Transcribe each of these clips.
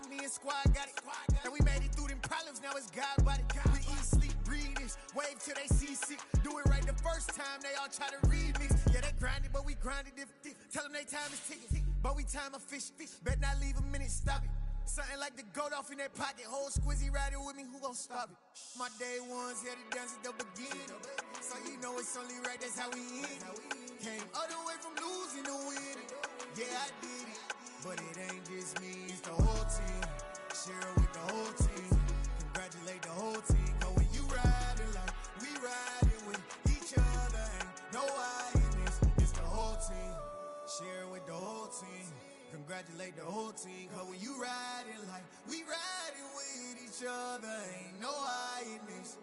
of me and squad got it. And we made it through them problems, now it's God body. We eat, sleep, breathe this, wave till they see sick. Do it right the first time, they all try to remix. Yeah, they grinded, but we grinded different. Tell them they time is ticking, but we time a fish. Bet not leave a minute, stop it. Something like the goat off in that pocket. Whole squizzy riding with me, who gon' stop it? My day ones here to dance at the beginning. So you know it's only right, that's how we end. Came all the way from losing to winning. Yeah, I did it, but it ain't just me, it's the whole team. Share it with the whole team. Congratulate the whole team. Cause when you riding like we riding with each other, ain't no I in this, it's the whole team. Share it with the whole team. Congratulate the whole team. Cause when you riding like we riding with each other, ain't no I in this.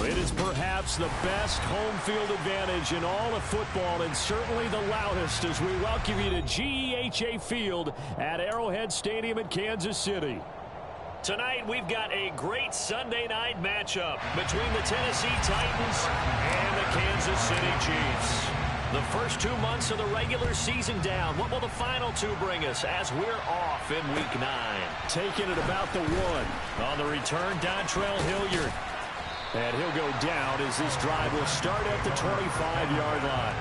It is perhaps the best home field advantage in all of football, and certainly the loudest, as we welcome you to GEHA Field at Arrowhead Stadium in Kansas City. Tonight, we've got a great Sunday night matchup between the Tennessee Titans and the Kansas City Chiefs. The first 2 months of the regular season down. What will the final two bring us as we're off in Week 9? Taking it about the 1. On the return, Dontrell Hilliard. And he'll go down as this drive will start at the 25-yard line.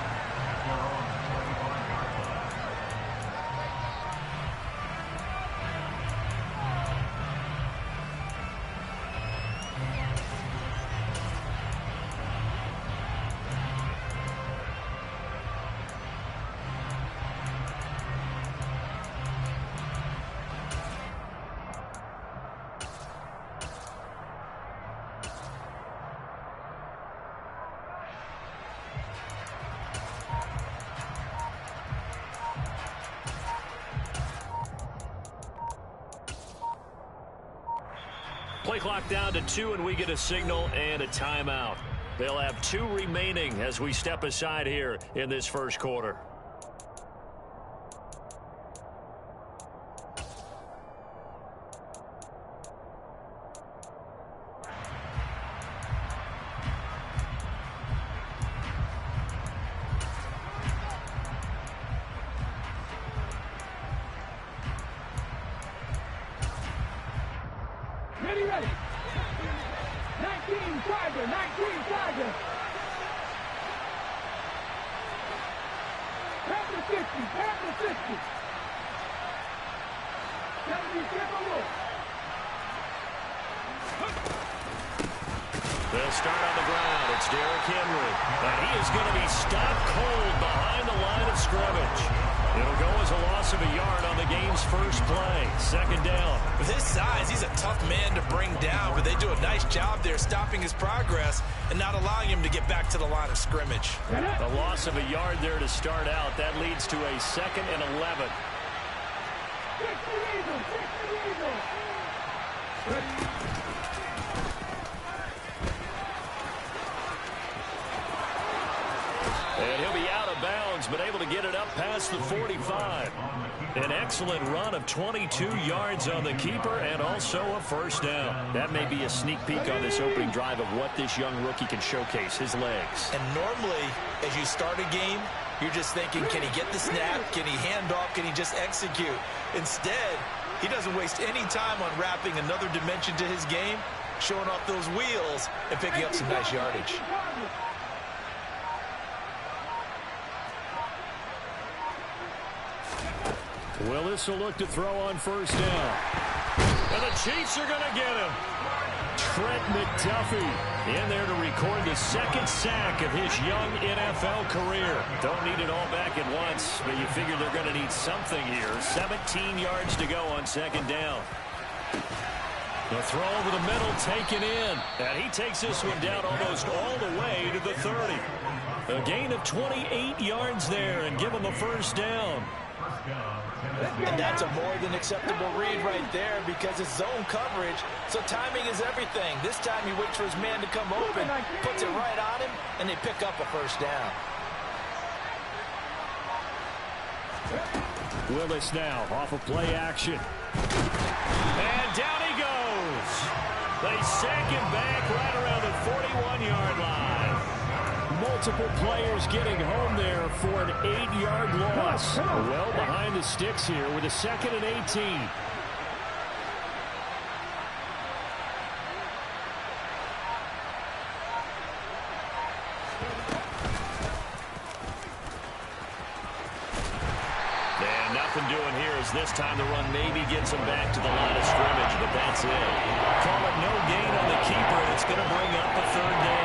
Play clock down to 2, and we get a signal and a timeout. They'll have 2 remaining as we step aside here in this first quarter. Ready. 19 Tiger. Half the 50. 70, They'll start on the ground. It's Derrick Henry. And he is going to be stopped cold behind the line of scrimmage. It'll go as a loss of a yard on the game's first play. Second down. With his size, he's a tough man to bring down, but they do a nice job there stopping his progress and not allowing him to get back to the line of scrimmage. A loss of a yard there to start out. That leads to a 2nd and 11. And he'll be out of bounds, but able to get it up past the 45. An excellent run of 22 yards on the keeper and also a first down. That may be a sneak peek on this opening drive of what this young rookie can showcase, his legs. And normally, as you start a game, you're just thinking, can he get the snap? Can he hand off? Can he just execute? Instead, he doesn't waste any time on wrapping another dimension to his game, showing off those wheels and picking up some nice yardage. Willis will look to throw on first down. And the Chiefs are going to get him. Trent McDuffie in there to record the 2nd sack of his young NFL career. Don't need it all back at once, but you figure they're going to need something here. 17 yards to go on 2nd down. The throw over the middle taken in. And he takes this one down almost all the way to the 30. A gain of 28 yards there and give him a first down. And that's a more than acceptable read right there because it's zone coverage, so timing is everything. This time he waits for his man to come open, puts it right on him, and they pick up a first down. Willis now off of play action. And down he goes. They sack him back right around the 41-yard line. Multiple players getting home there for an 8-yard loss. Well behind the sticks here with a 2nd and 18. And nothing doing here as this time the run maybe gets him back to the line of scrimmage, but that's it. Call it no gain on the keeper, and it's going to bring up a 3rd down.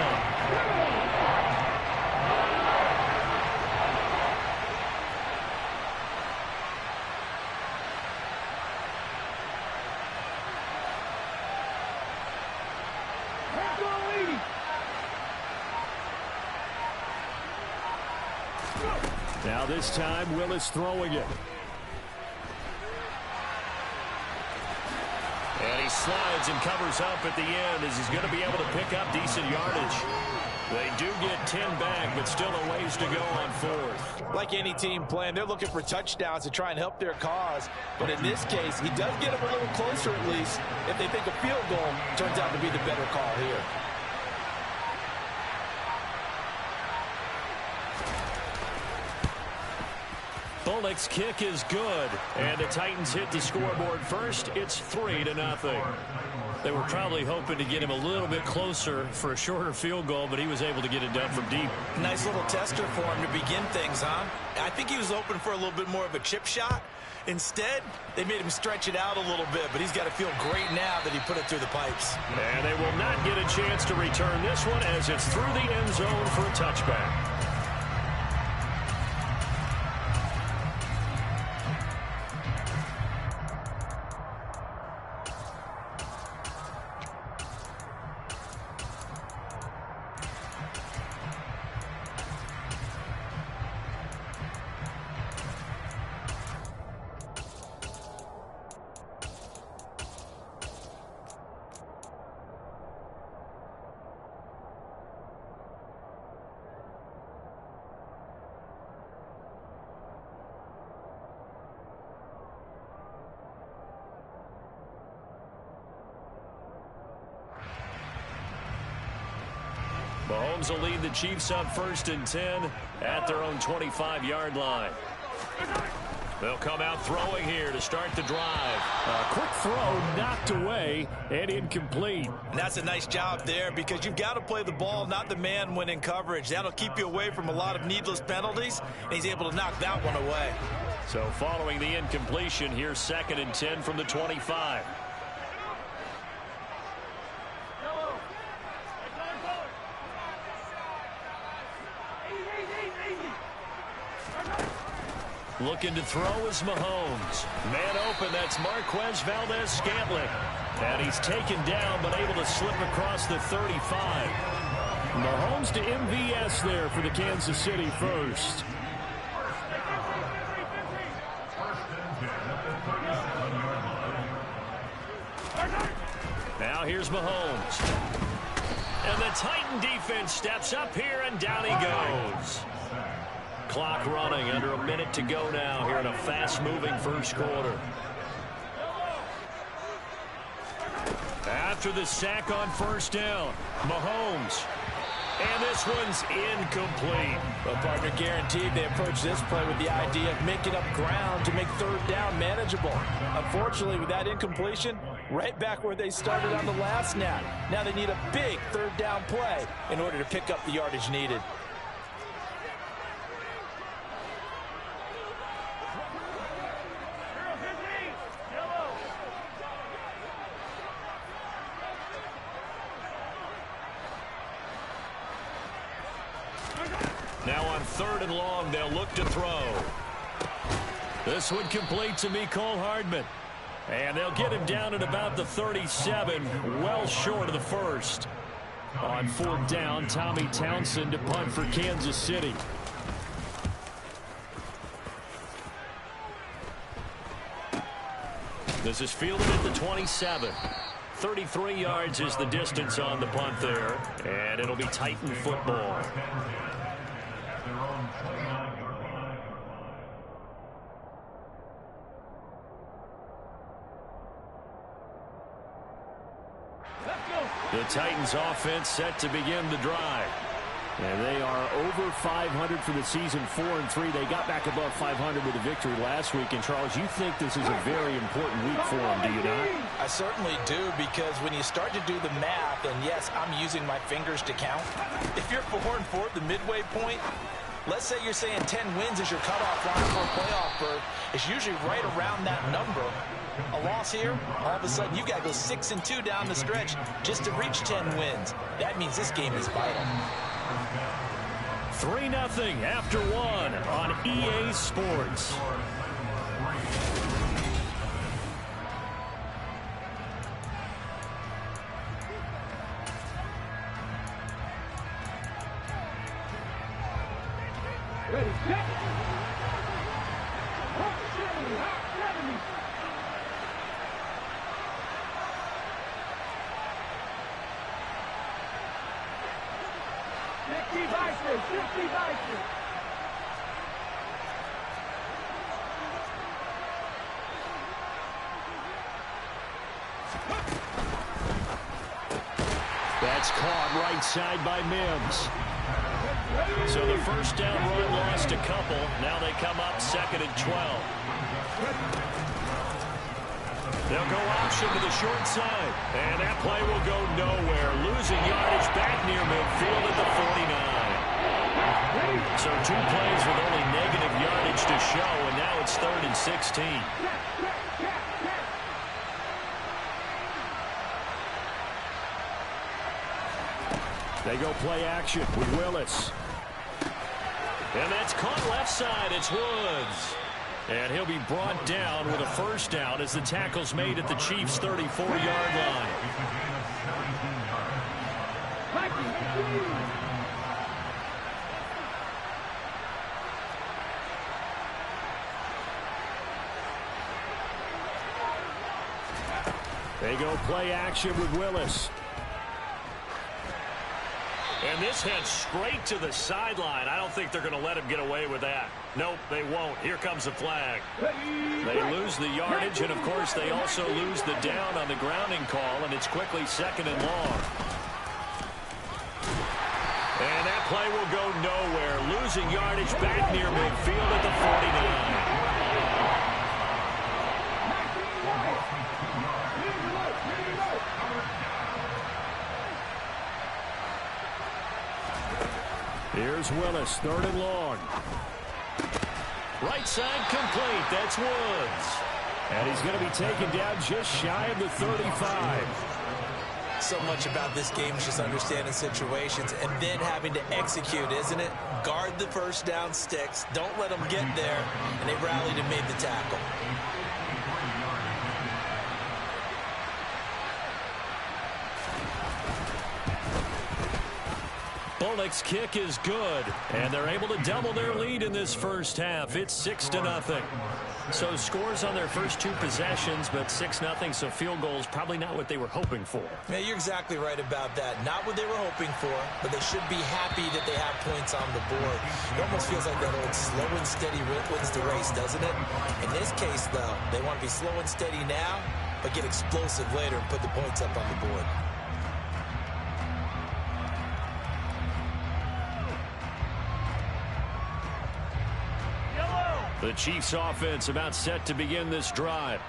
Now this time, Willis throwing it. And he slides and covers up at the end as he's going to be able to pick up decent yardage. They do get 10 back, but still a ways to go on 4th. Like any team playing, they're looking for touchdowns to try and help their cause. But in this case, he does get them a little closer at least if they think a field goal turns out to be the better call here. Bullock's kick is good, and the Titans hit the scoreboard first. It's 3-0. They were probably hoping to get him a little bit closer for a shorter field goal, but he was able to get it done from deep. Nice little tester for him to begin things, huh? I think he was hoping for a little bit more of a chip shot. Instead, they made him stretch it out a little bit, but he's got to feel great now that he put it through the pipes. And they will not get a chance to return this one as it's through the end zone for a touchback. Mahomes will lead the Chiefs on 1st and 10 at their own 25-yard line. They'll come out throwing here to start the drive. A quick throw knocked away and incomplete. And that's a nice job there because you've got to play the ball, not the man when in coverage. That'll keep you away from a lot of needless penalties, and he's able to knock that one away. So following the incompletion, here's 2nd and 10 from the 25. Looking to throw is Mahomes. Man open, that's Marquez Valdes-Scantling. And he's taken down, but able to slip across the 35. Mahomes to MVS there for the Kansas City first. Now here's Mahomes. And the Titan defense steps up here, and down he goes. Clock running, under a minute to go now here in a fast-moving first quarter. After the sack on first down, Mahomes. And this one's incomplete. Well, partner, guaranteed they approach this play with the idea of making up ground to make third down manageable. Unfortunately, with that incompletion, right back where they started on the last snap. Now they need a big third down play in order to pick up the yardage needed. Now on 3rd and long, they'll look to throw. This one complete to Mecole Hardman. And they'll get him down at about the 37, well short of the first. On 4th down, Tommy Townsend to punt for Kansas City. This is fielded at the 27. 33 yards is the distance on the punt there. And it'll be Titan football. The Titans offense set to begin the drive. And they are over 500 for the season, 4-3. They got back above 500 with a victory last week. And, Charles, you think this is a very important week for them, do you not? I certainly do, because when you start to do the math, and yes, I'm using my fingers to count. If you're 4-4 at the midway point, let's say you're saying 10 wins is your cutoff line for a playoff berth. It's usually right around that number. A loss here, all of a sudden you got to go 6-2 down the stretch just to reach 10 wins. That means this game is vital. 3-0 after 1 on EA Sports. Ready, set. Hot 70, hot 70. That's caught right side by Mims. So the first down run lost a couple. Now they come up 2nd and 12. They'll go option to the short side. And that play will go nowhere. Losing yardage back near midfield at the 49. So 2 plays with only negative yardage to show, and now it's 3rd and 16. They go play action with Willis. And that's caught left side. It's Woods. And he'll be brought down with a first down as the tackle's made at the Chiefs' 34-yard line. They go play action with Willis. And this heads straight to the sideline. I don't think they're going to let him get away with that. Nope, they won't. Here comes the flag. They lose the yardage, and, of course, they also lose the down on the grounding call, and it's quickly 2nd and long. And that play will go nowhere. Losing yardage back near midfield at the 49. Here's Willis, 3rd and long. Right side complete. That's Woods. And he's going to be taken down just shy of the 35. So much about this game is just understanding situations and then having to execute, isn't it? Guard the first down sticks. Don't let them get there. And they rallied and made the tackle. Bullock's kick is good, and they're able to double their lead in this first half. It's 6-0. So scores on their first two possessions, but 6-0, so field goals probably not what they were hoping for. Yeah, you're exactly right about that. Not what they were hoping for, but they should be happy that they have points on the board. It almost feels like that old slow and steady wins the race, doesn't it? In this case, though, they want to be slow and steady now, but get explosive later and put the points up on the board. The Chiefs offense about set to begin this drive.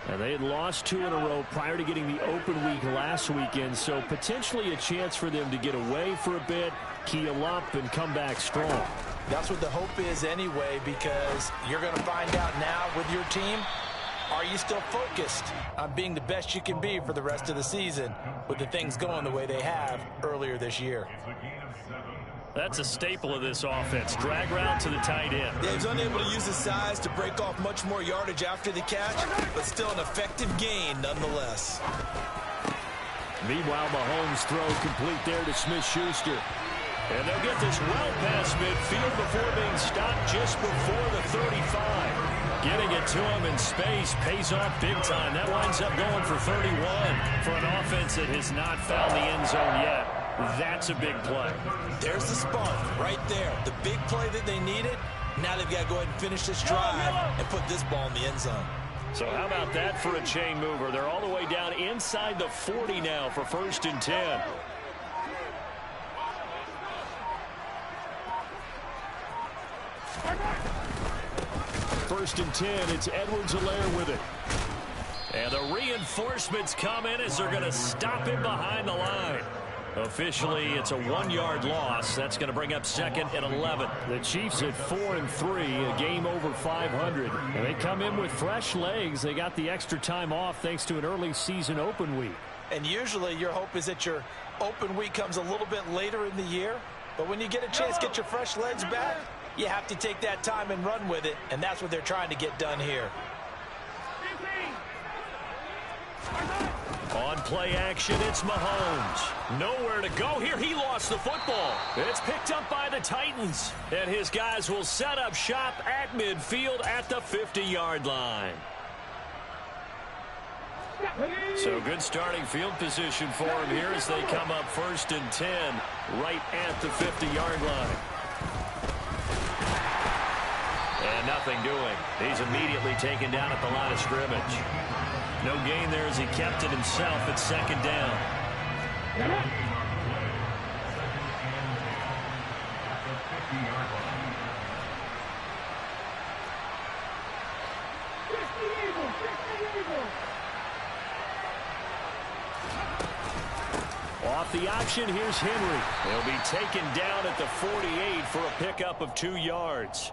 And they had lost 2 in a row prior to getting the open week last weekend, so potentially a chance for them to get away for a bit, keel up, and come back strong. That's what the hope is anyway, because you're going to find out now with your team, are you still focused on being the best you can be for the rest of the season with the things going the way they have earlier this year? That's a staple of this offense. Drag route to the tight end. Yeah, he's unable to use his size to break off much more yardage after the catch, but still an effective gain nonetheless. Meanwhile, Mahomes' throw complete there to Smith-Schuster. And they'll get this well past midfield before being stopped just before the 35. Getting it to him in space pays off big time. That winds up going for 31 for an offense that has not found the end zone yet. That's a big play. There's the spark right there. The big play that they needed. Now they've got to go ahead and finish this drive and put this ball in the end zone. So how about that for a chain mover? They're all the way down inside the 40 now for 1st and 10. First and 10, it's Edwards-Helaire with it. And the reinforcements come in as they're going to stop him behind the line. Officially, it's a 1-yard loss. That's going to bring up 2nd and 11. The Chiefs at 4-3, a game over 500. And they come in with fresh legs. They got the extra time off thanks to an early season open week. And usually your hope is that your open week comes a little bit later in the year. But when you get a chance to get your fresh legs back, you have to take that time and run with it. And that's what they're trying to get done here. On play action, it's Mahomes. Nowhere to go here. He lost the football. It's picked up by the Titans. And his guys will set up shop at midfield at the 50-yard line. So good starting field position for him here as they come up 1st and 10 right at the 50-yard line. And nothing doing. He's immediately taken down at the line of scrimmage. No gain there as he kept it himself at 2nd down. Off the option, here's Henry. He'll be taken down at the 48 for a pickup of 2 yards.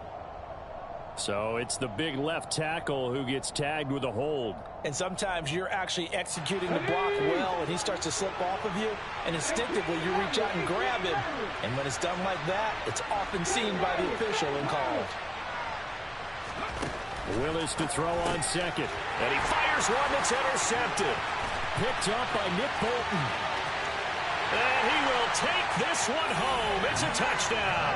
So it's the big left tackle who gets tagged with a hold. And sometimes you're actually executing the block well, and he starts to slip off of you, and instinctively you reach out and grab him. And when it's done like that, it's often seen by the official and called. Willis to throw on 2nd. And he fires one that's intercepted. Picked up by Nick Bolton. And he will take this one home. It's a touchdown.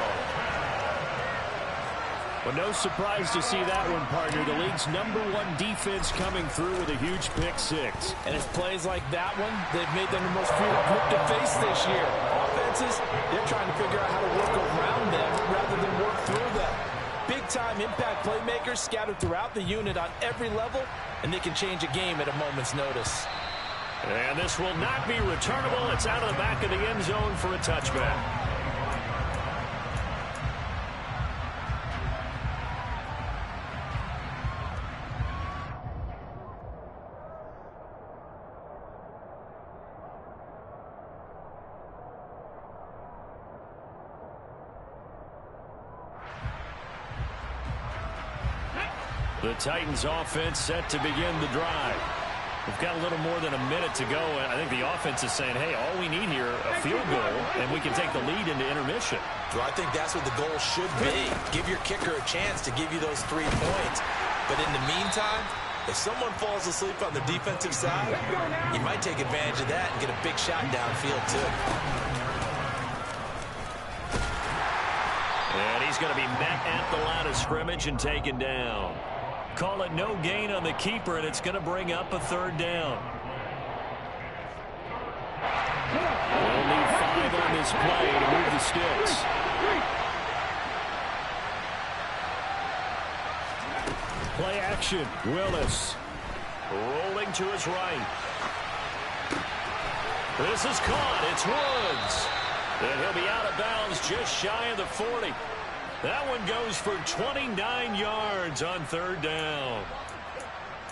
Well, no surprise to see that one, partner. The league's #1 defense coming through with a huge pick-6. And it's plays like that one, they've made them the most feared group to face this year. Offenses, they're trying to figure out how to work around them rather than work through them. Big-time impact playmakers scattered throughout the unit on every level, and they can change a game at a moment's notice. And this will not be returnable. It's out of the back of the end zone for a touchback. The Titans offense set to begin the drive. We've got a little more than a minute to go, and I think the offense is saying, hey, all we need here, a field goal, and we can take the lead into intermission. Well, I think that's what the goal should be. Give your kicker a chance to give you those 3 points. But in the meantime, if someone falls asleep on the defensive side, you might take advantage of that and get a big shot downfield, too. And he's going to be met at the line of scrimmage and taken down. Call it no gain on the keeper, and it's going to bring up a 3rd down. We'll need 5 on this play to move the sticks. Play action. Willis rolling to his right. This is caught. It's Woods. And he'll be out of bounds just shy of the 40. That one goes for 29 yards on 3rd down.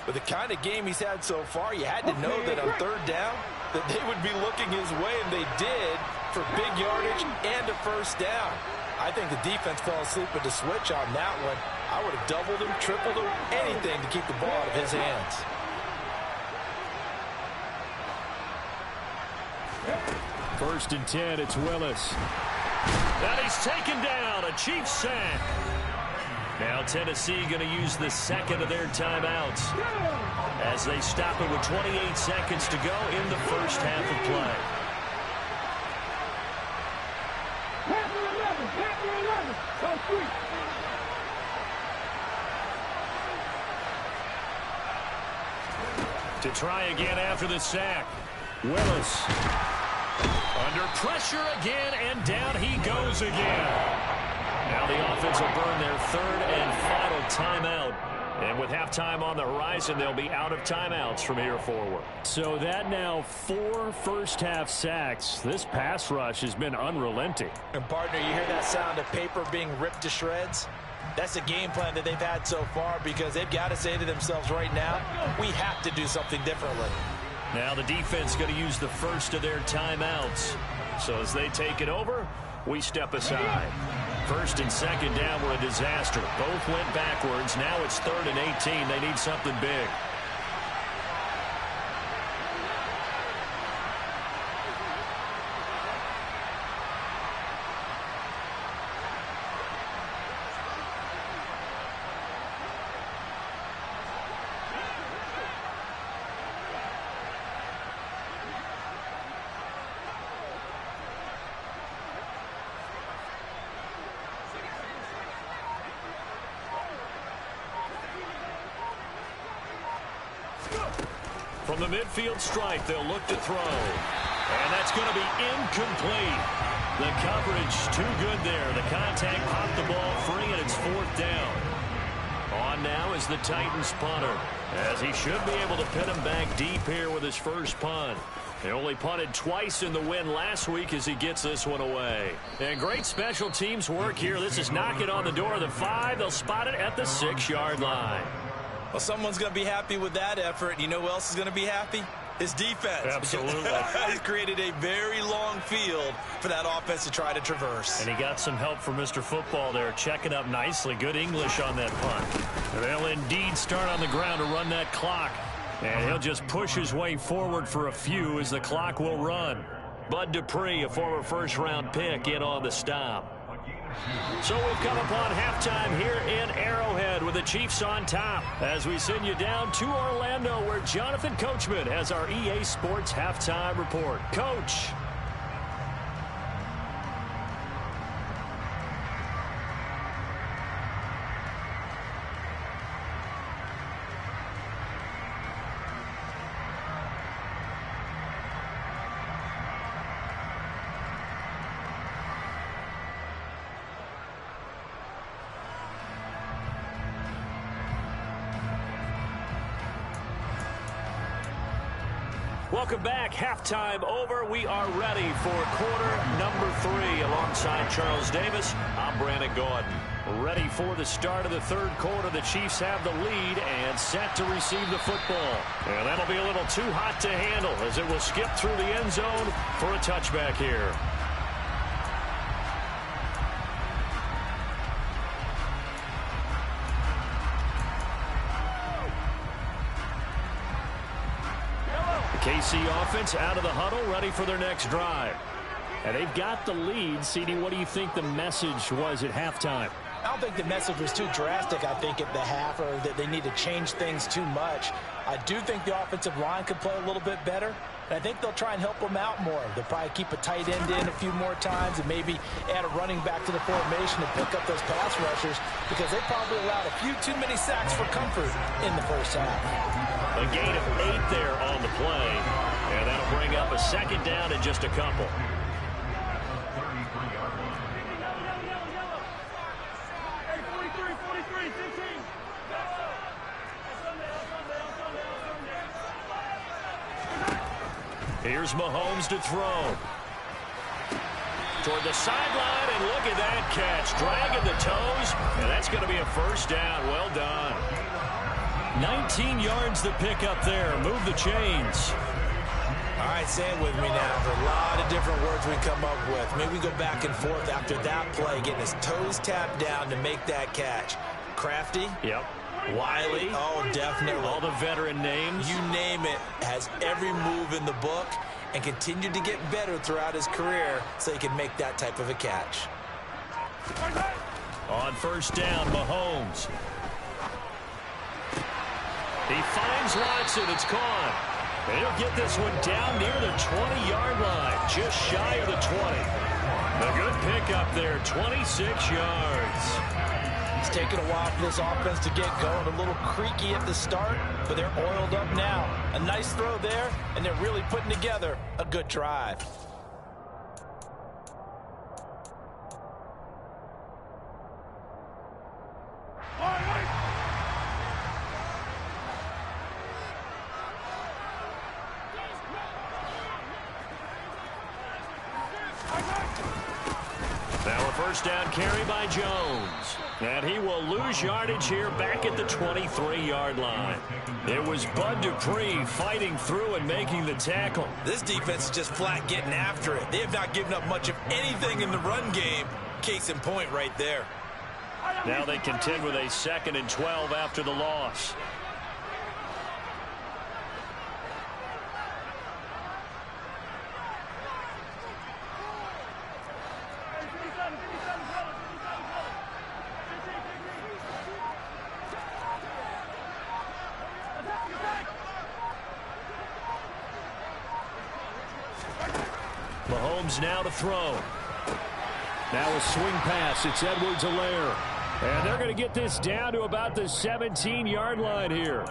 With the kind of game he's had so far, you had to know that on 3rd down that they would be looking his way, and they did, for big yardage and a 1st down. I think the defense fell asleep with the switch on that one. I would have doubled him, tripled him, anything to keep the ball out of his hands. First and 10, it's Willis. And he's taken down, a Chiefs sack. Now Tennessee going to use the 2nd of their timeouts as they stop it with 28 seconds to go in the first half of play. To try again after the sack. Willis. Under pressure again, and down he goes again. Now the offense will burn their 3rd and final timeout. And with halftime on the horizon, they'll be out of timeouts from here forward. So that now 4 first-half sacks. This pass rush has been unrelenting. And, partner, you hear that sound of paper being ripped to shreds? That's the game plan that they've had so far, because they've got to say to themselves right now, we have to do something differently. Now the defense going to use the first of their timeouts. So as they take it over, we step aside. 1st and 2nd down were a disaster. Both went backwards. Now it's 3rd and 18. They need something big. From the midfield stripe, they'll look to throw. And that's going to be incomplete. The coverage too good there. The contact popped the ball free, and it's 4th down. On now is the Titans punter, as he should be able to pin him back deep here with his first punt. He only punted twice in the win last week as he gets this one away. And great special teams work here. This is knocking on the door of the 5. They'll spot it at the 6-yard line. Well, someone's going to be happy with that effort. You know who else is going to be happy? His defense. Absolutely. He's created a very long field for that offense to try to traverse. And he got some help from Mr. Football there, checking up nicely. Good English on that punt. And they'll indeed start on the ground to run that clock. And he'll just push his way forward for a few as the clock will run. Bud Dupree, a former first-round pick, in on the stop. So we've come upon halftime here in Arrowhead with the Chiefs on top as we send you down to Orlando, where Jonathan Coachman has our EA Sports halftime report. Coach. Welcome back. Halftime over. We are ready for quarter number 3. Alongside Charles Davis, I'm Brandon Gordon. Ready for the start of the 3rd quarter. The Chiefs have the lead and set to receive the football. And that'll be a little too hot to handle as it will skip through the end zone for a touchback here. KC offense out of the huddle, ready for their next drive. And they've got the lead. CD, what do you think the message was at halftime? I don't think the message was too drastic, I think, at the half, or that they need to change things too much. I do think the offensive line could play a little bit better, and I think they'll try and help them out more. They'll probably keep a tight end in a few more times and maybe add a running back to the formation to pick up those pass rushers, because they probably allowed a few too many sacks for comfort in the first half. A gain of 8 there on the play, and that'll bring up a second down and just a couple. Here's Mahomes to throw. Toward the sideline, and look at that catch. Dragging the toes, and that's going to be a first down. Well done. 19 yards to pick up there. Move the chains. All right, say it with me now. There's a lot of different words we come up with. Maybe we go back and forth after that play, getting his toes tapped down to make that catch. Crafty? Yep. Wiley? Oh, definitely. All the veteran names. You name it. Has every move in the book and continued to get better throughout his career so he can make that type of a catch. On first down, Mahomes. He finds Watson. It's caught. And he'll get this one down near the 20-yard line, just shy of the 20. A good pickup there, 26 yards. It's taken a while for this offense to get going. A little creaky at the start, but they're oiled up now. A nice throw there, and they're really putting together a good drive. Now a first down carry by Jones. And he will lose yardage here back at the 23-yard line. It was Bud Dupree fighting through and making the tackle. This defense is just flat getting after it. They have not given up much of anything in the run game. Case in point right there. Now they contend with a 2nd and 12 after the loss. Mahomes now to throw. Now a swing pass. It's Edwards-Helaire. And they're going to get this down to about the 17-yard line here.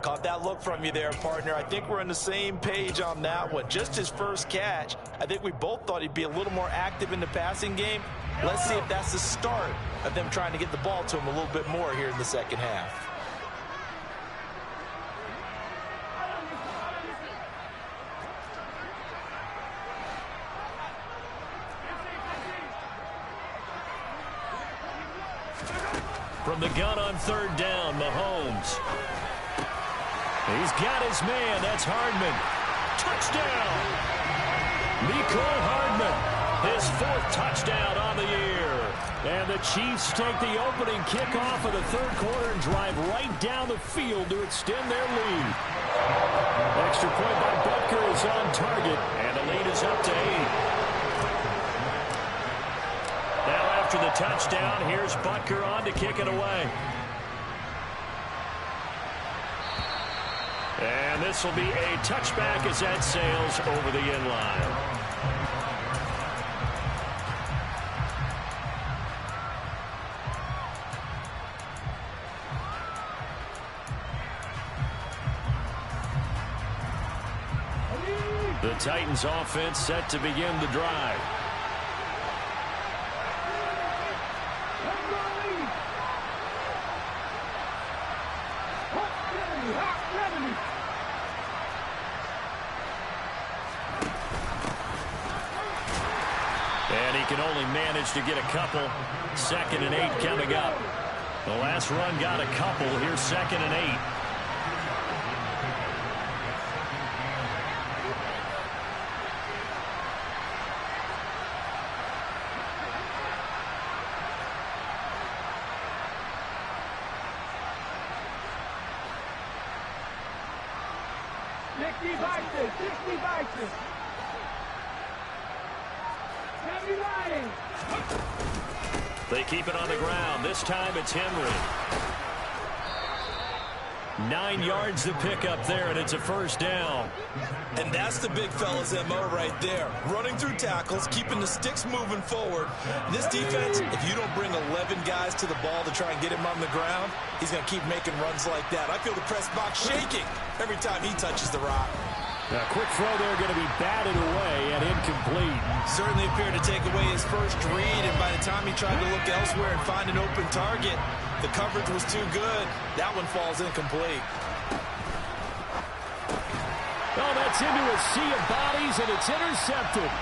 Caught that look from you there, partner. I think we're on the same page on that one. Just his first catch. I think we both thought he'd be a little more active in the passing game. Let's see if that's the start of them trying to get the ball to him a little bit more here in the second half. From the gun on third down, Mahomes. He's got his man. That's Hardman. Touchdown! Mecole Hardman, his 4th touchdown on the year. And the Chiefs take the opening kickoff of the third quarter and drive right down the field to extend their lead. Extra point by Butker is on target, and the lead is up to 8. Now after the touchdown, here's Butker on to kick it away. And this will be a touchback as that sails over the end line. The Titans offense set to begin the drive. And he can only manage to get a couple. 2nd and 8 coming up. The last run got a couple. Here's 2nd and 8. 60 Bison, 60 Bison. Heavy riding. They keep it on the ground. This time it's Henry. 9 yards to pick up there, and it's a first down. And that's the big fella's MO right there. Running through tackles, keeping the sticks moving forward. This defense, if you don't bring 11 guys to the ball to try and get him on the ground, he's going to keep making runs like that. I feel the press box shaking every time he touches the rock. A quick throw there going to be batted away and incomplete. Certainly appeared to take away his first read, and by the time he tried to look elsewhere and find an open target, the coverage was too good. That one falls incomplete. Oh, that's into a sea of bodies, and it's intercepted.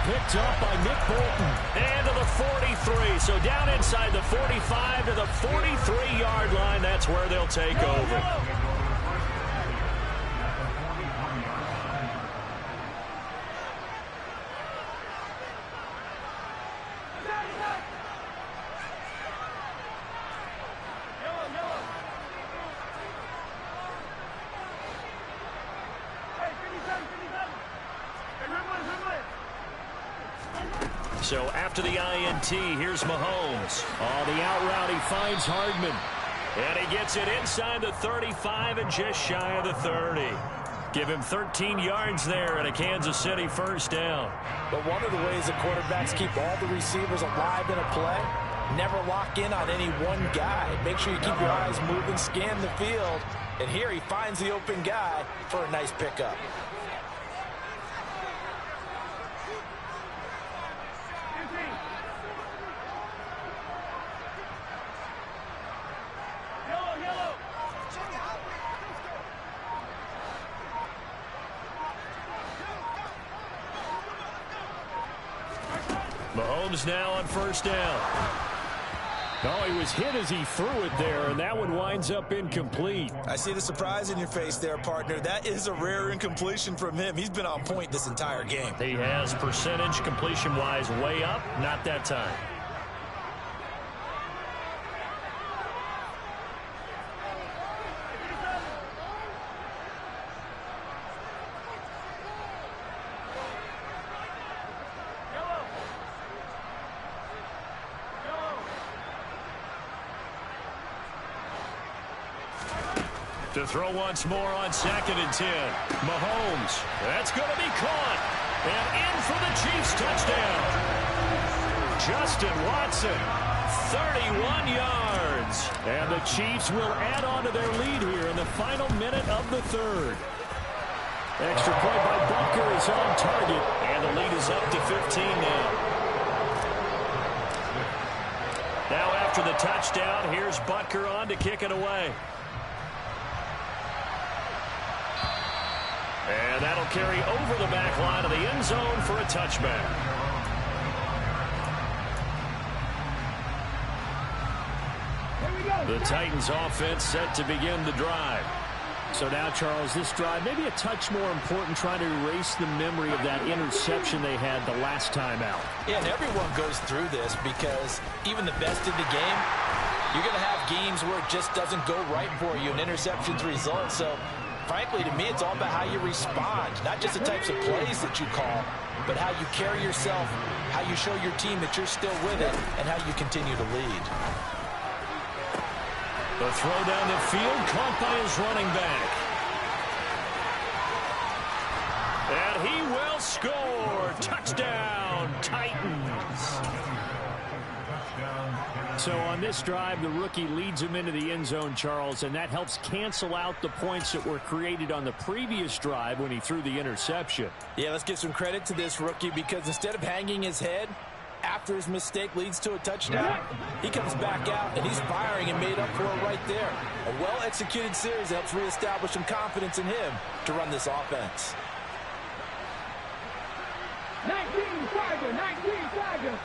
Picked up by Nick Bolton. And to the 43. So down inside the 45 to the 43-yard line. That's where they'll take over. So after the INT, here's Mahomes. On the out route, he finds Hardman. And he gets it inside the 35 and just shy of the 30. Give him 13 yards there and a Kansas City first down. But one of the ways that quarterbacks keep all the receivers alive in a play, never lock in on any one guy. Make sure you keep your eyes moving, scan the field. And here he finds the open guy for a nice pickup. Mahomes now on first down. Oh, he was hit as he threw it there, and that one winds up incomplete. I see the surprise in your face there, partner. That is a rare incompletion from him. He's been on point this entire game. He has percentage completion-wise way up, not that time. To throw once more on 2nd and 10. Mahomes. That's going to be caught. And in for the Chiefs touchdown. Justin Watson. 31 yards. And the Chiefs will add on to their lead here in the final minute of the third. Extra point by Butker is on target. And the lead is up to 15 now. Now after the touchdown, here's Butker on to kick it away. And that'll carry over the back line of the end zone for a touchback. The Titans offense set to begin the drive. So now, Charles, this drive maybe a touch more important, trying to erase the memory of that interception they had the last time out. Yeah, and everyone goes through this because even the best in the game, you're going to have games where it just doesn't go right for you, and interceptions result. So frankly, to me, it's all about how you respond, not just the types of plays that you call, but how you carry yourself, how you show your team that you're still with it, and how you continue to lead. The throw down the field, caught by his running back. And he will score. Touchdown, Titans. So on this drive, the rookie leads him into the end zone, Charles, and that helps cancel out the points that were created on the previous drive when he threw the interception. Yeah, let's give some credit to this rookie because instead of hanging his head after his mistake leads to a touchdown, he comes back out and he's firing and made up for it right there. A well-executed series helps reestablish some confidence in him to run this offense. 19 Tiger, 19 Tiger.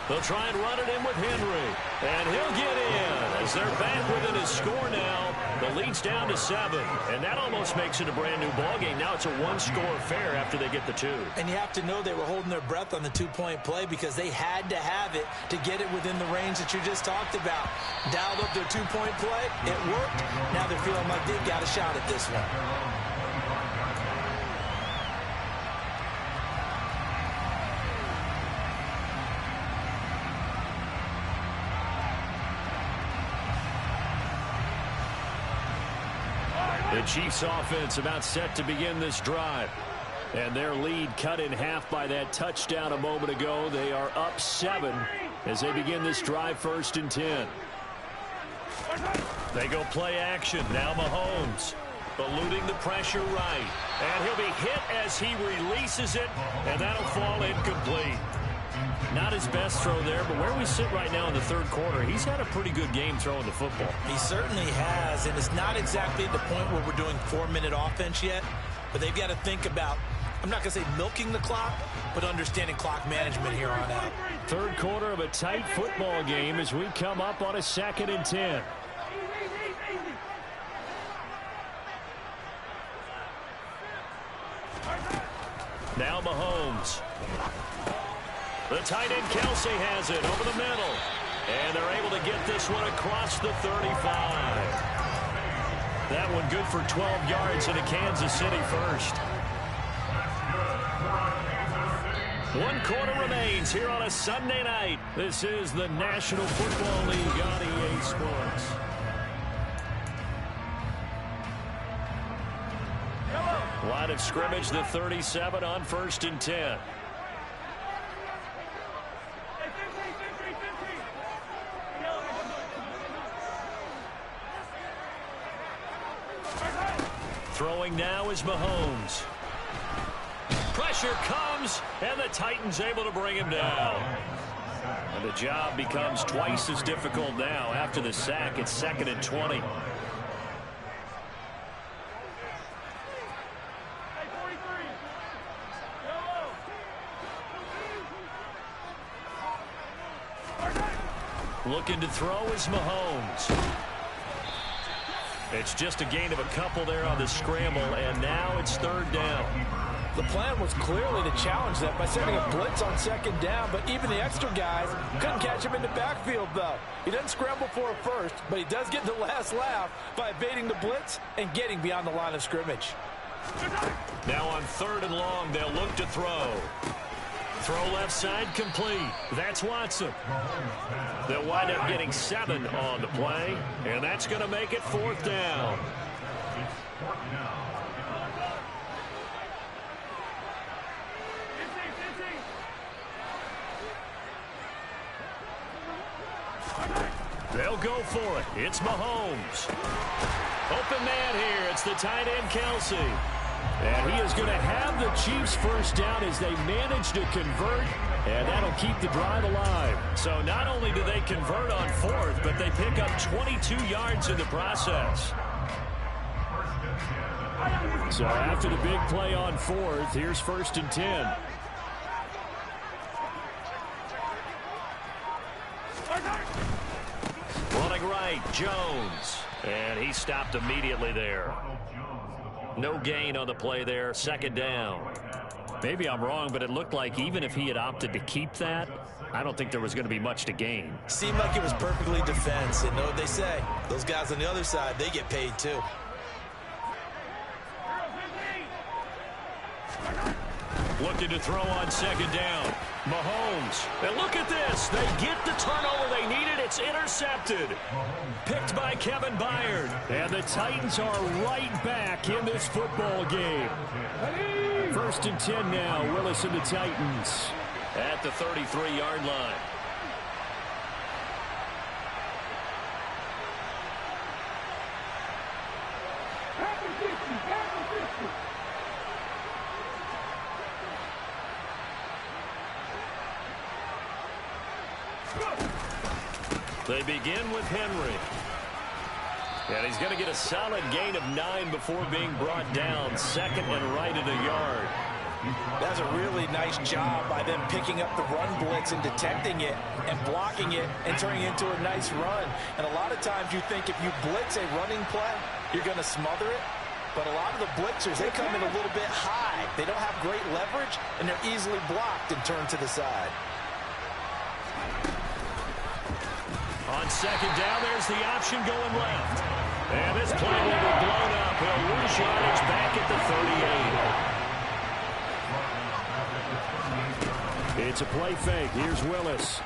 They'll try and run it in with Henry. And he'll get in as they're back within his score now The lead's down to 7, and that almost makes it a brand-new ballgame. Now it's a one-score affair after they get the 2. And you have to know they were holding their breath on the two-point play because they had to have it to get it within the range that you just talked about. Dialed up their two-point play. It worked. Now they're feeling like they've got a shot at this one. The Chiefs offense about set to begin this drive. And their lead cut in half by that touchdown a moment ago. They are up 7 as they begin this drive, 1st and 10. They go play action. Now Mahomes eluding the pressure right. And he'll be hit as he releases it. And that'll fall incomplete. Not his best throw there, but where we sit right now in the 3rd quarter, he's had a pretty good game throwing the football. He certainly has, and it's not exactly the point where we're doing 4-minute offense yet, but they've got to think about, I'm not going to say milking the clock, but understanding clock management here on out. 3rd quarter of a tight football game as we come up on a 2nd and 10. Now Mahomes. The tight end Kelsey has it over the middle. And they're able to get this one across the 35. That one good for 12 yards in a Kansas City first. 1 quarter remains here on a Sunday night. This is the National Football League on EA Sports. Line of scrimmage, the 37 on 1st and 10. Throwing now is Mahomes. Pressure comes, and the Titans able to bring him down. And the job becomes twice as difficult now. After the sack, it's 2nd and 20. Looking to throw is Mahomes. It's just a gain of a couple there on the scramble, and now it's 3rd down. The plan was clearly to challenge that by sending a blitz on 2nd down, but even the extra guys couldn't catch him in the backfield, though. He doesn't scramble for a first, but he does get the last laugh by evading the blitz and getting beyond the line of scrimmage. Now on 3rd and long, they'll look to throw. Throw left side complete. That's Watson. They'll wind up getting 7 on the play, and that's going to make it 4th down. They'll go for it. It's Mahomes. Open man here. It's the tight end Kelsey. And he is going to have the Chiefs first down as they manage to convert, and that'll keep the drive alive. So not only do they convert on 4th, but they pick up 22 yards in the process. So after the big play on 4th, here's 1st and 10. Running right, Jones. And he stopped immediately there. No gain on the play there, 2nd down. Maybe I'm wrong, but it looked like even if he had opted to keep that, I don't think there was going to be much to gain. Seemed like it was perfectly defense, and know what they say. Those guys on the other side, they get paid too. Looking to throw on 2nd down. Mahomes. And look at this. They get the turnover they needed. It's intercepted. Picked by Kevin Byard. And the Titans are right back in this football game. 1st and 10 now. Willis and the Titans at the 33-yard line. They begin with Henry. And he's going to get a solid gain of 9 before being brought down. 2nd and right at a yard. That's a really nice job by them picking up the run blitz and detecting it and blocking it and turning it into a nice run. And a lot of times you think if you blitz a running play, you're going to smother it. But a lot of the blitzers, they come in a little bit high. They don't have great leverage, and they're easily blocked and turned to the side. On second down, there's the option going left. And this play will be blown up. He'll lose yardage back at the 38. It's a play fake. Here's Willis.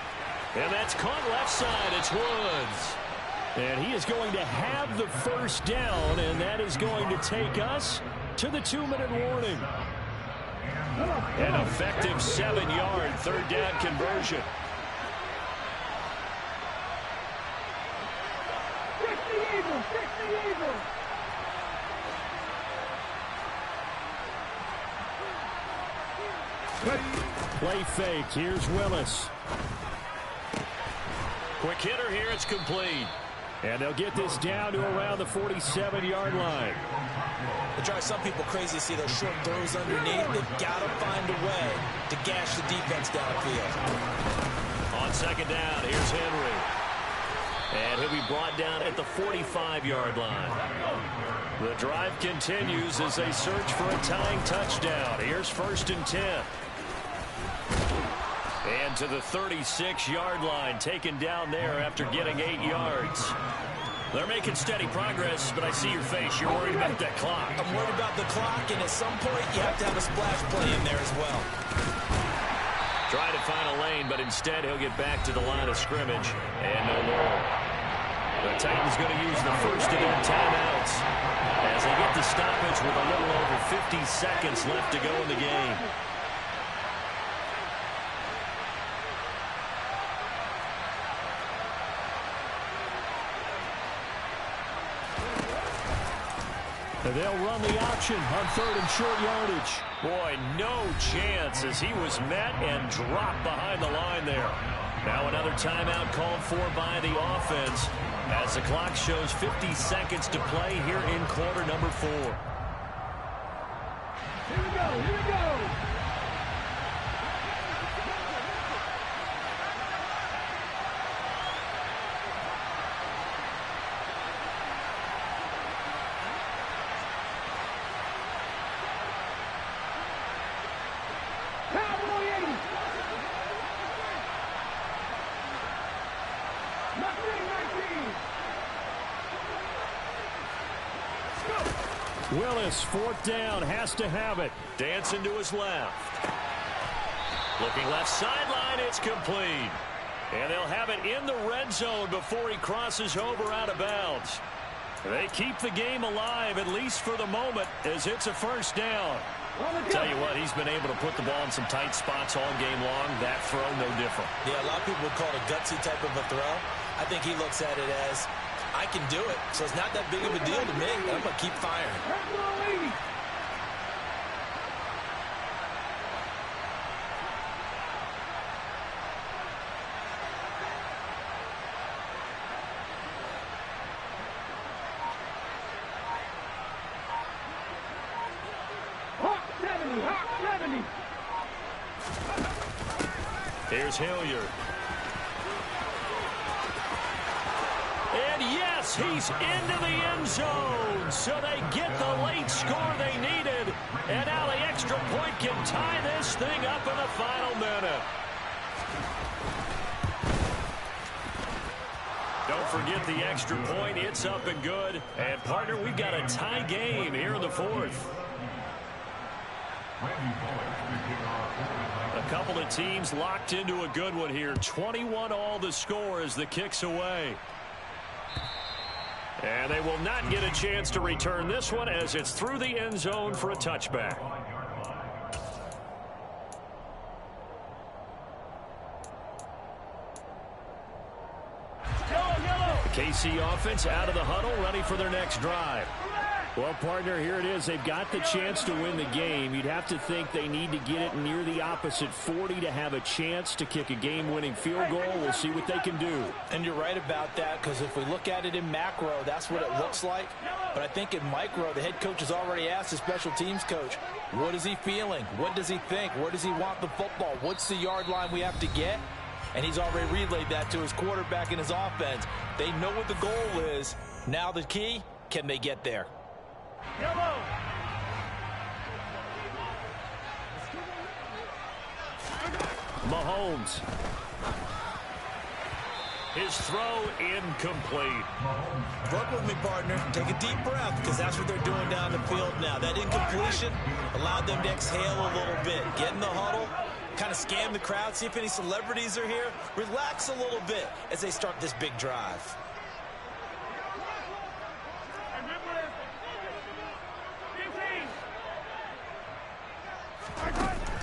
And that's caught left side. It's Woods. And he is going to have the first down, and that is going to take us to the 2-minute warning. An effective 7-yard third down conversion. 60 Eagles, 60 Eagles. Play fake. Here's Willis. Quick hitter here. It's complete. And they'll get this down to around the 47-yard line. It drives some people crazy to see those short throws underneath. They've got to find a way to gash the defense downfield. On second down, here's Henry. And he'll be brought down at the 45-yard line. The drive continues as they search for a tying touchdown. Here's 1st and 10. And to the 36-yard line, taken down there after getting 8 yards. They're making steady progress, but I see your face. You're worried about that clock. I'm worried about the clock, and at some point, you have to have a splash play in there as well. Trying to find a lane, but instead he'll get back to the line of scrimmage, and no more. The Titans going to use the first of their timeouts as they get the stoppage with a little over 50 seconds left to go in the game. They'll run the option on 3rd and short yardage. Boy, no chance as he was met and dropped behind the line there. Now another timeout called for by the offense as the clock shows 50 seconds to play here in quarter number 4. Here we go, here we go. Willis, 4th down, has to have it. Dancing to his left. Looking left sideline, it's complete. And they'll have it in the red zone before he crosses over out of bounds. They keep the game alive, at least for the moment, as it's a 1st down. Tell you what, he's been able to put the ball in some tight spots all game long. That throw, no different. Yeah, a lot of people would call it a gutsy type of a throw. I think he looks at it as, I can do it, so it's not that big of a deal to me. I'm going to keep firing. Hawk 70. Here's Hilliard. And yes, he's into the end zone. So they get the late score they needed. And now the extra point can tie this thing up in the final minute. Don't forget the extra point. It's up and good. And, partner, we've got a tie game here in the 4th. A couple of teams locked into a good one here. 21-all the score as the kick's away. And they will not get a chance to return this one as it's through the end zone for a touchback. The KC offense out of the huddle, ready for their next drive. Well, partner, here it is. They've got the chance to win the game. You'd have to think they need to get it near the opposite 40 to have a chance to kick a game-winning field goal. We'll see what they can do. And you're right about that, because if we look at it in macro, that's what it looks like. But I think in micro, the head coach has already asked the special teams coach, what is he feeling? What does he think? Where does he want the football? What's the yard line we have to get? And he's already relayed that to his quarterback and his offense. They know what the goal is. Now the key, can they get there? Yellow. Mahomes. His throw incomplete. Work with me, partner. Take a deep breath, because that's what they're doing down the field now. That incompletion allowed them to exhale a little bit. Get in the huddle, kind of scan the crowd, see if any celebrities are here. Relax a little bit as they start this big drive.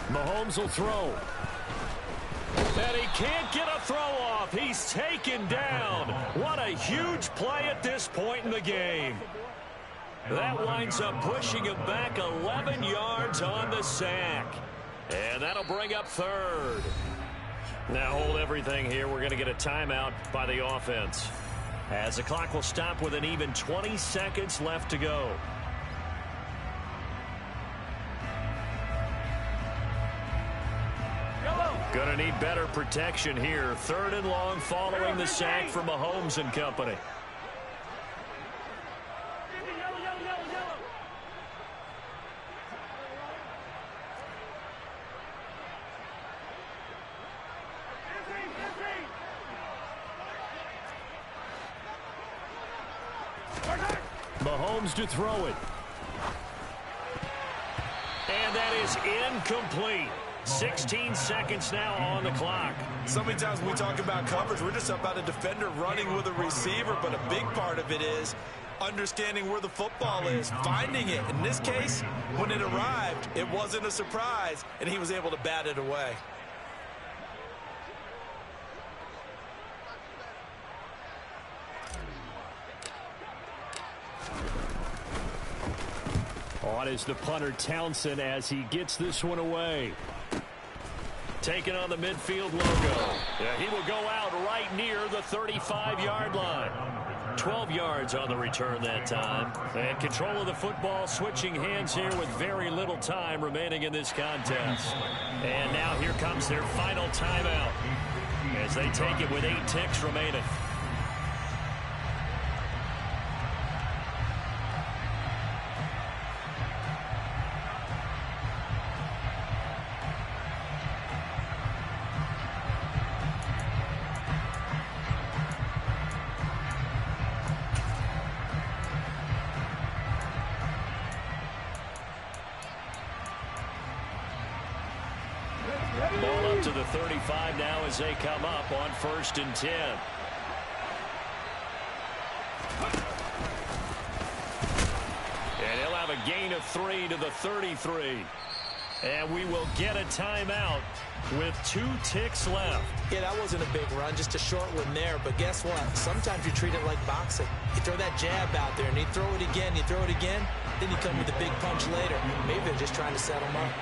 Mahomes will throw. And he can't get a throw off. He's taken down. What a huge play at this point in the game. That winds up pushing him back 11 yards on the sack. And that'll bring up third. Now hold everything here. We're going to get a timeout by the offense, as the clock will stop with an even 20 seconds left to go. Going to need better protection here. Third and long following the sack from Mahomes and company. Mahomes to throw it. And that is incomplete. 16 seconds now on the clock. So many times when we talk about coverage, we're just about a defender running with a receiver, but a big part of it is understanding where the football is, finding it. In this case, when it arrived, it wasn't a surprise, and he was able to bat it away. On is the punter Townsend as he gets this one away. Taking on the midfield logo. Yeah, he will go out right near the 35-yard line. 12 yards on the return that time. And control of the football switching hands here with very little time remaining in this contest. And now here comes their final timeout as they take it with 8 ticks remaining. Ball up to the 35 now as they come up on 1st and 10. And he'll have a gain of 3 to the 33. And we will get a timeout with 2 ticks left. Yeah, that wasn't a big run, just a short one there. But guess what? Sometimes you treat it like boxing. You throw that jab out there, and you throw it again, you throw it again, then you come with a big punch later. Maybe they're just trying to set him up.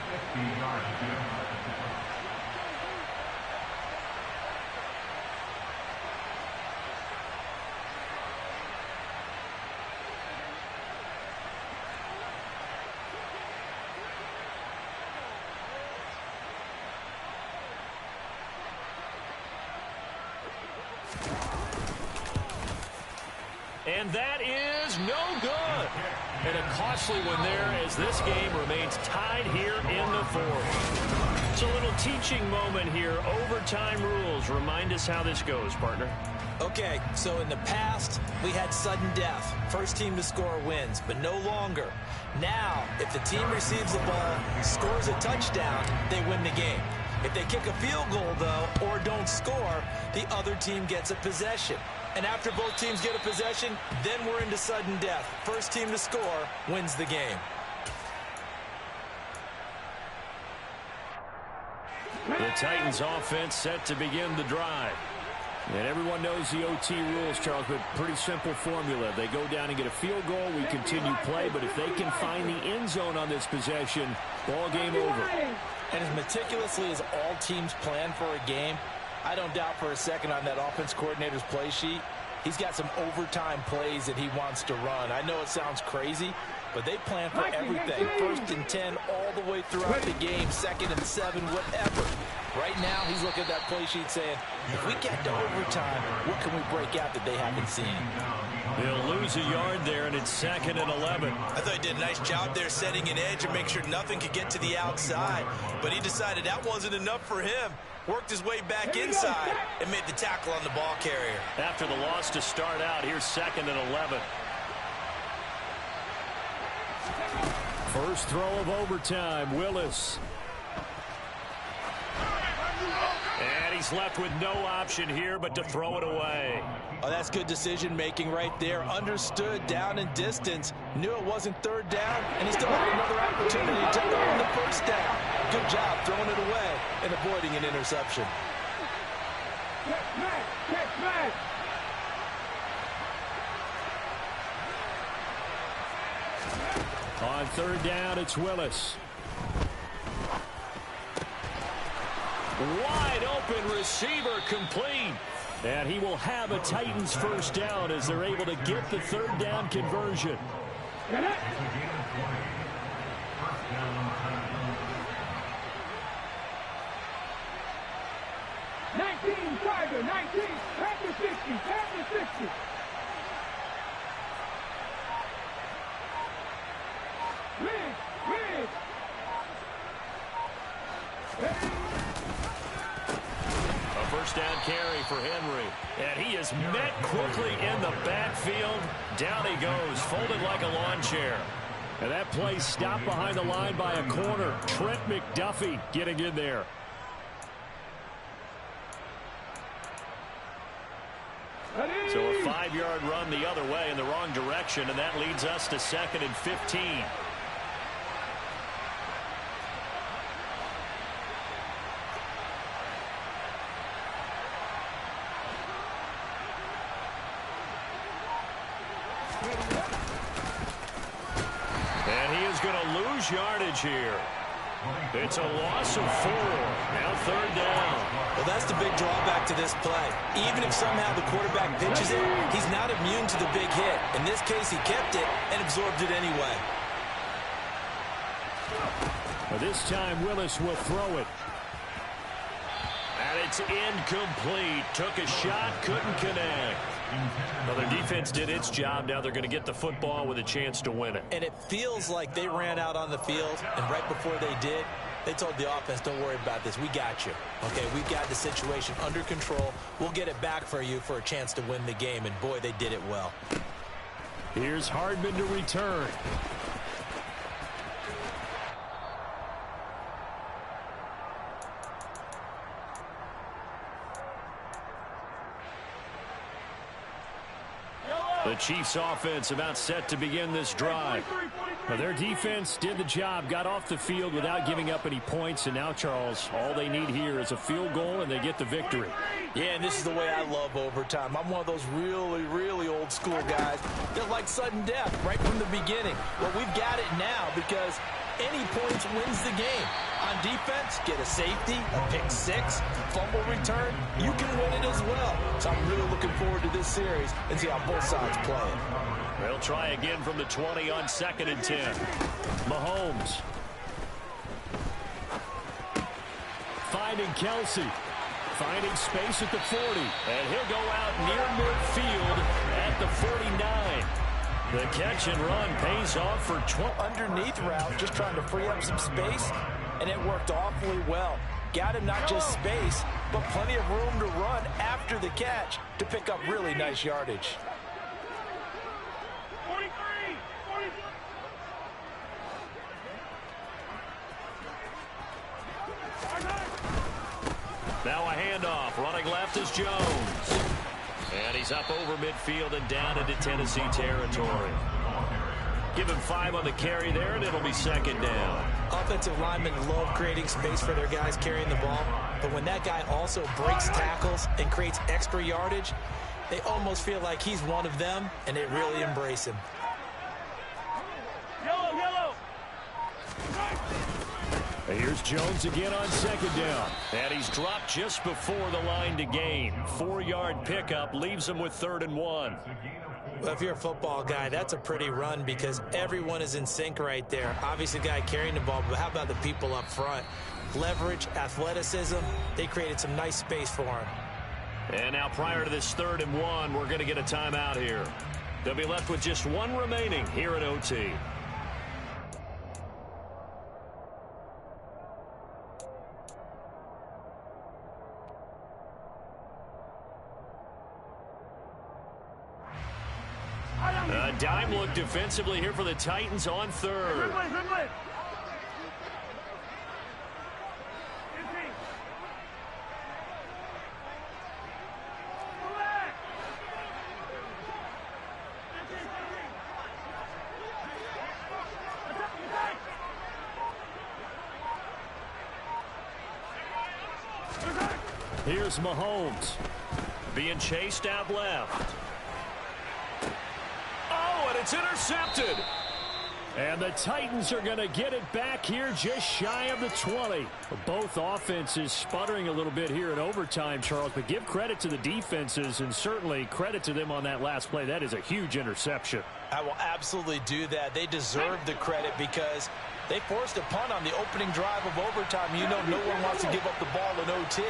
And that is no good. And a costly one there as this game remains tied here in the 4th. It's a little teaching moment here. Overtime rules. Remind us how this goes, partner. Okay, so in the past, we had sudden death. First team to score wins, but no longer. Now, if the team receives the ball, scores a touchdown, they win the game. If they kick a field goal, though, or don't score, the other team gets a possession. And after both teams get a possession, then we're into sudden death. First team to score wins the game. The Titans offense set to begin the drive. And everyone knows the OT rules, Charles, but pretty simple formula. They go down and get a field goal, we continue play, but if they can find the end zone on this possession, ball game over. And as meticulously as all teams plan for a game, I don't doubt for a second on that offense coordinator's play sheet, he's got some overtime plays that he wants to run. I know it sounds crazy, but they plan for everything. 1st and 10 all the way throughout the game, 2nd and 7, whatever. Right now, he's looking at that play sheet saying, if we get to overtime, what can we break out that they haven't seen? They'll lose a yard there, and it's 2nd and 11. I thought he did a nice job there setting an edge and make sure nothing could get to the outside. But he decided that wasn't enough for him. Worked his way back inside and made the tackle on the ball carrier. After the loss to start out, here's 2nd and 11. First throw of overtime, Willis. And he's left with no option here but to throw it away. Oh, that's good decision making right there. Understood down and distance. Knew it wasn't 3rd down, and he still had another opportunity to earn the 1st down. Good job throwing it away and avoiding an interception. Catch back. On 3rd down, it's Willis. Wide open receiver complete. And he will have a Titans 1st down as they're able to get the 3rd down conversion. Get it. 19, Tiger, 19, back to 60, back to 60. Rig. A 1st down carry for Henry. And he is met quickly in the backfield. Down he goes, folded like a lawn chair. And that play stopped behind the line by a corner. Trent McDuffie getting in there. So a 5-yard run the other way in the wrong direction, and that leads us to 2nd and 15. And he is going to lose yardage here. It's a loss of 4. Now 3rd down. Well, that's the big drawback to this play. Even if somehow the quarterback pitches it, he's not immune to the big hit. In this case, he kept it and absorbed it anyway. This time, Willis will throw it. And it's incomplete. Took a shot, couldn't connect. Well, their defense did its job. Now they're going to get the football with a chance to win it. And it feels like they ran out on the field, and right before they did, they told the offense, don't worry about this. We got you. Okay, we've got the situation under control. We'll get it back for you for a chance to win the game. And, boy, they did it well. Here's Hardman to return. The Chiefs offense about set to begin this drive. Now, their defense did the job, got off the field without giving up any points, and now, Charles, all they need here is a field goal, and they get the victory. Yeah, and this is the way I love overtime. I'm one of those really, really old school guys that like sudden death right from the beginning. Well, we've got it now because any points wins the game. On defense, get a safety, a pick 6, fumble return, you can win it as well. So I'm really looking forward to this series and see how both sides play it. They'll try again from the 20 on 2nd and 10. Mahomes. Finding Kelsey. Finding space at the 40. And he'll go out near midfield at the 49. The catch and run pays off for 12. Underneath route, just trying to free up some space, and it worked awfully well. Got him not just space, but plenty of room to run after the catch to pick up really nice yardage. 43. Now a handoff. Running left is Jones. And he's up over midfield and down into Tennessee territory. Give him 5 on the carry there, and it'll be second down. Offensive linemen love creating space for their guys carrying the ball, but when that guy also breaks tackles and creates extra yardage, they almost feel like he's one of them, and they really embrace him. Yellow. Here's Jones again on second down. And he's dropped just before the line to gain. 4-yard pickup leaves him with 3rd and 1. Well, if you're a football guy, that's a pretty run because everyone is in sync right there. Obviously, the guy carrying the ball, but how about the people up front? Leverage, athleticism, they created some nice space for him. And now prior to this 3rd and 1, we're going to get a timeout here. They'll be left with just 1 remaining here at OT. A dime look defensively here for the Titans on 3rd. Here's Mahomes being chased out left. Oh, and it's intercepted. And the Titans are going to get it back here just shy of the 20. Both offenses sputtering a little bit here in overtime, Charles, but give credit to the defenses and certainly credit to them on that last play. That is a huge interception. I will absolutely do that. They deserve the credit because they forced a punt on the opening drive of overtime. You know no one wants to give up the ball in OT.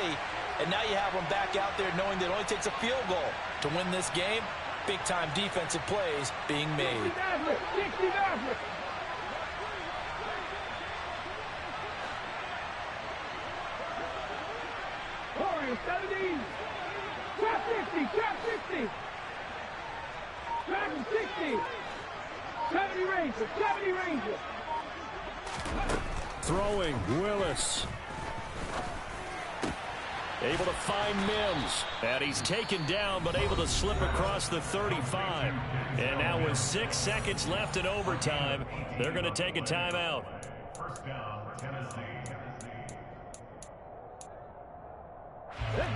And now you have them back out there knowing that it only takes a field goal to win this game. Big-time defensive plays being made. Corey, 70. Trap 50, trap 60. Trap 60. 70 Ranger. Throwing, Willis. Able to find Mims. And he's taken down, but able to slip across the 35. And now with 6 seconds left in overtime, they're going to take a timeout. First down, Tennessee.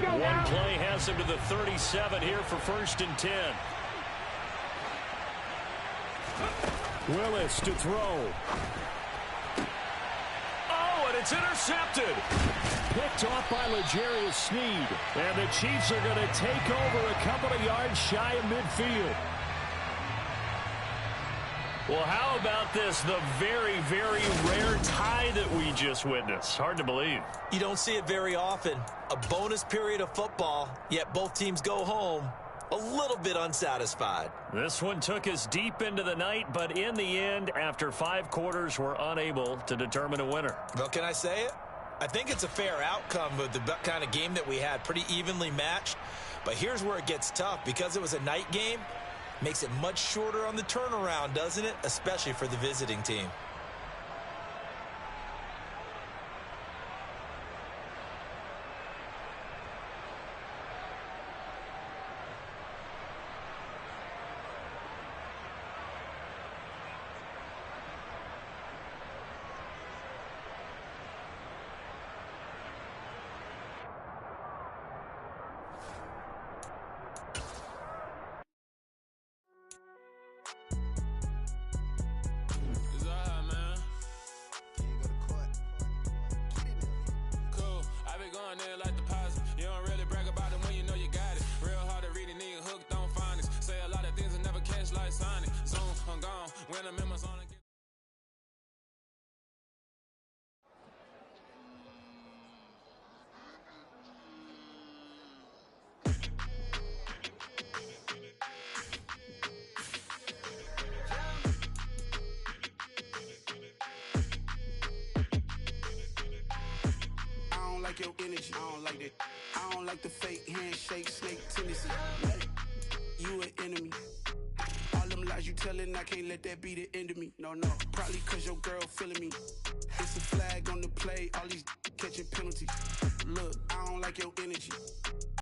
One play has him to the 37 here for 1st and 10. Willis to throw. Oh, and it's intercepted. Picked off by L'Jarius Sneed. And the Chiefs are going to take over a couple of yards shy of midfield. Well, how about this? The very, very rare tie that we just witnessed. Hard to believe. You don't see it very often. A bonus period of football, yet both teams go home a little bit unsatisfied. This one took us deep into the night, but in the end, after 5 quarters, we're unable to determine a winner. Well, can I say it? I think it's a fair outcome with the kind of game that we had, pretty evenly matched. But here's where it gets tough. Because it was a night game, makes it much shorter on the turnaround, doesn't it? Especially for the visiting team. Your energy, I don't like that. I don't like the fake handshake, snake tendency. You an enemy. All them lies you telling, I can't let that be the end of me. No, probably cause your girl feeling me. It's a flag on the play, all these catching penalties. Look, I don't like your energy.